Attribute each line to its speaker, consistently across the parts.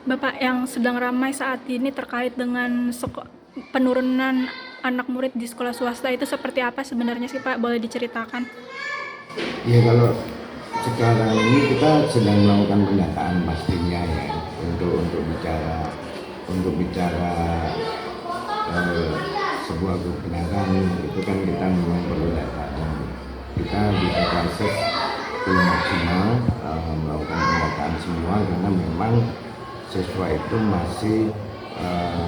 Speaker 1: Bapak, yang sedang ramai saat ini terkait dengan penurunan anak murid di sekolah swasta itu seperti apa sebenarnya sih Pak? Boleh diceritakan?
Speaker 2: Ya kalau sekarang ini kita sedang melakukan pendataan pastinya ya untuk bicara eh, sebuah kebenaran itu kan kita memang perlu data dan kita di proses belum maksimal melakukan pendataan semua karena memang siswa itu eh,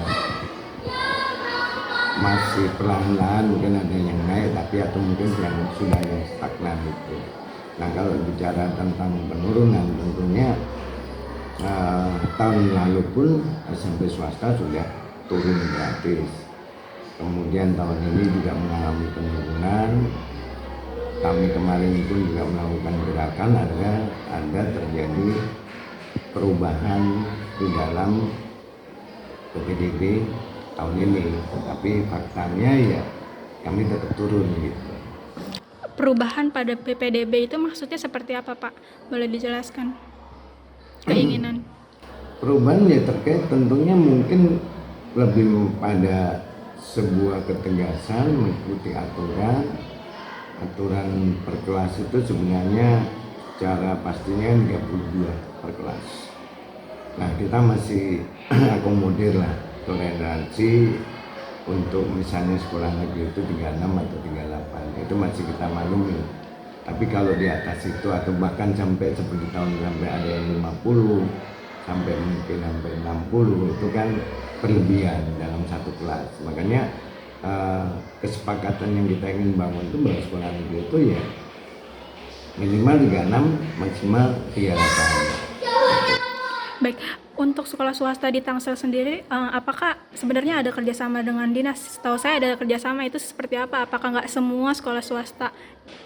Speaker 2: masih perlahan-lahan mungkin ada yang naik tapi atau mungkin yang sudah yang stagnan itu. Nah kalau bicara tentang penurunan tentunya tahun lalu pun SMP swasta sudah turun gratis. Kemudian tahun ini juga mengalami penurunan. Kami kemarin pun juga melakukan gerakan agar ada terjadi perubahan di dalam PPDB tahun ini, tapi faktanya ya kami tetap turun gitu.
Speaker 1: Perubahan pada PPDB itu maksudnya seperti apa Pak? Boleh dijelaskan keinginan?
Speaker 2: Perubahan ya terkait tentunya mungkin lebih pada sebuah ketegasan mengikuti aturan per kelas itu sebenarnya secara pastinya 32 per kelas. Nah kita masih akomodir lah toleransi untuk misalnya sekolah negeri itu 36 atau 38 itu masih kita maklumi. Tapi kalau di atas itu atau bahkan sampai seperti tahun sampai ada yang 50 sampai mungkin sampai 60 itu kan berlebihan dalam satu kelas. Makanya kesepakatan yang kita ingin bangun itu bahwa sekolah negeri itu ya minimal 36 maksimal 38.
Speaker 1: Baik, untuk sekolah swasta di Tangsel sendiri, apakah sebenarnya ada kerjasama dengan dinas? Setahu saya ada kerjasama, itu seperti apa? Apakah nggak semua sekolah swasta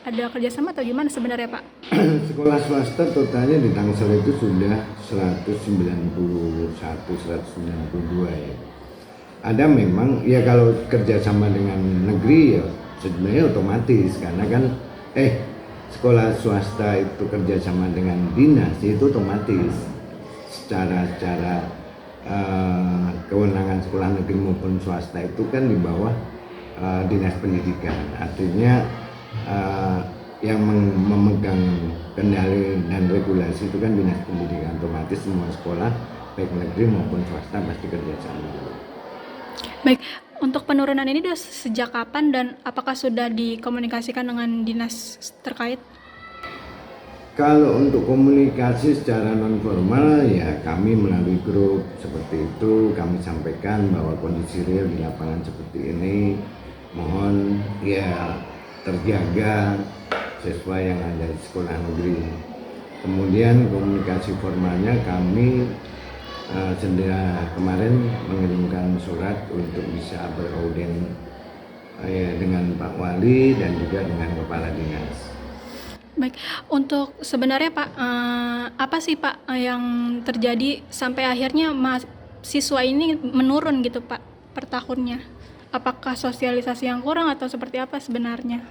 Speaker 1: ada kerjasama atau gimana sebenarnya Pak?
Speaker 2: Sekolah swasta totalnya di Tangsel itu sudah 191, 192 ya. Ada memang ya kalau kerjasama dengan negeri ya sebenarnya otomatis karena kan sekolah swasta itu kerjasama dengan dinas itu otomatis secara kewenangan sekolah negeri maupun swasta itu kan di bawah dinas pendidikan. Artinya yang memegang kendali dan regulasi itu kan dinas pendidikan, otomatis semua sekolah baik negeri maupun swasta pasti kerjasama.
Speaker 1: Baik, untuk penurunan ini sudah sejak kapan dan apakah sudah dikomunikasikan dengan dinas terkait?
Speaker 2: Kalau untuk komunikasi secara non formal ya kami melalui grup seperti itu kami sampaikan bahwa kondisi real di lapangan seperti ini mohon ya terjaga sesuai yang ada di sekolah negeri. Kemudian komunikasi formalnya kami kemarin mengirimkan surat untuk bisa beraudien dengan Pak Wali dan juga dengan Kepala Dinas.
Speaker 1: Baik, untuk sebenarnya Pak, apa sih Pak yang terjadi sampai akhirnya siswa ini menurun gitu Pak per tahunnya? Apakah sosialisasi yang kurang atau seperti apa sebenarnya?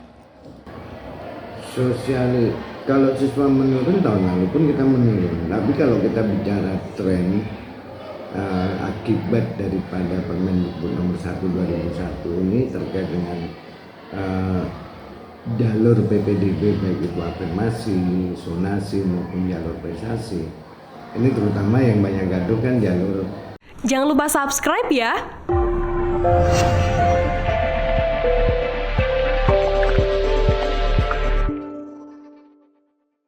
Speaker 2: Kalau siswa menurun tahun lalu pun kita menurun, tapi kalau kita bicara tren akibat daripada Permendikbud nomor 1 2001 ini terkait dengan jalur PPDB baik itu afirmasi, sonasi maupun jalur prestasi. Ini terutama yang banyak gaduh kan jalur.
Speaker 3: Jangan lupa subscribe ya.